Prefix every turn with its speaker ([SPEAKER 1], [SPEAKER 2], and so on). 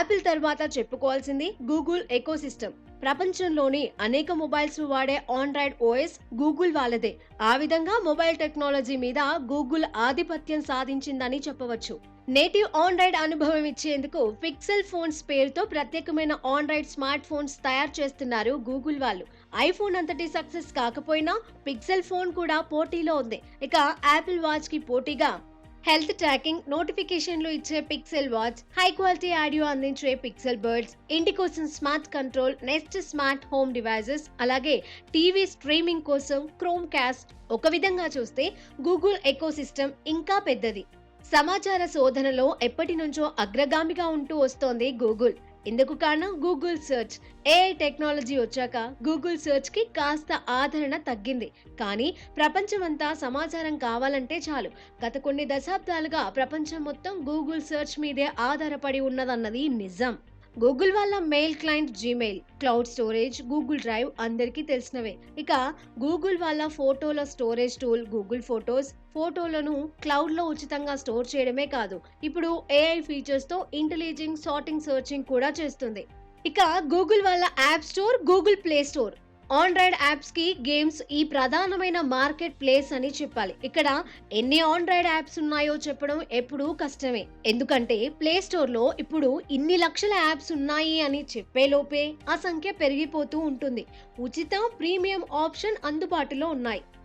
[SPEAKER 1] Apple తర్వాత చెప్పుకోవాల్సింది Google ecosystem. ప్రపంచంలోని అనేక మొబైల్స్ వాడే ఆండ్రాయిడ్ ఓఎస్ గూగుల్ వాళ్ళదే. ఆ విధంగా మొబైల్ టెక్నాలజీ మీద గూగుల్ ఆధిపత్యం సాధించిందని చెప్పవచ్చు. నేటివ్ ఆండ్రాయిడ్ అనుభవం ఇచ్చేందుకు పిక్సెల్ ఫోన్స్ పేరుతో ప్రత్యేకమైన ఆండ్రాయిడ్ స్మార్ట్ ఫోన్స్ తయారు చేస్తున్నారు గూగుల్ వాళ్ళు. ఐఫోన్ అంతటి సక్సెస్ కాకపోయినా పిక్సెల్ ఫోన్ కూడా పోటీలో ఉంది. ఇక యాపిల్ వాచ్ కి పోటీగా హెల్త్ ట్రాకింగ్, నోటిఫికేషన్లు ఇచ్చే Pixel watch, high quality audio అందించే పిక్సెల్ బర్డ్స్, ఇంటి కోసం smart control, Nest smart home devices, అలాగే టీవీ స్ట్రీమింగ్ కోసం క్రోమ్ కాస్ట్. ఒక విధంగా చూస్తే గూగుల్ ఎకోసిస్టమ్ ఇంకా పెద్దది. సమాచార శోధనలో ఎప్పటి నుంచో అగ్రగామిగా ఉంటూ వస్తోంది గూగుల్. ఇందుకు కారణం గూగుల్ సెర్చ్. ఏఐ టెక్నాలజీ వచ్చాక గూగుల్ సెర్చ్ కి కాస్త ఆదరణ తగ్గింది. కానీ ప్రపంచమంతా సమాచారం కావాలంటే చాలు. గత కొన్ని దశాబ్దాలుగా ప్రపంచం మొత్తం గూగుల్ సెర్చ్ మీదే ఆధారపడి ఉన్నదన్నది నిజం. గూగుల్ వాళ్ళ mail client Gmail, cloud storage, Google drive అందరికీ తెలిసినవే. ఇక గూగుల్ వాళ్ళ ఫోటోల స్టోరేజ్ టూల్ గూగుల్ ఫోటోస్ ఫోటోలను క్లౌడ్ లో ఉచితంగా స్టోర్ చేయడమే కాదు, ఇప్పుడు ఏఐ ఫీచర్స్ తో ఇంటెలిజెంట్ సార్టింగ్ సర్చింగ్ కూడా చేస్తుంది. ఇక గూగుల్ వాళ్ళ app store Google play store, Android apps కి గేమ్స్ ఈ ప్రధానమైన మార్కెట్ ప్లేస్ అని చెప్పాలి. ఇక్కడ ఎన్ని ఆండ్రాయిడ్ యాప్స్ ఉన్నాయో చెప్పడం ఎప్పుడూ కష్టమే. ఎందుకంటే ప్లే స్టోర్ లో ఇప్పుడు ఇన్ని లక్షల యాప్స్ ఉన్నాయి అని చెప్పే లోపే ఆ సంఖ్య పెరిగిపోతూ ఉంటుంది. ఉచిత, ప్రీమియం ఆప్షన్ అందుబాటులో ఉన్నాయి.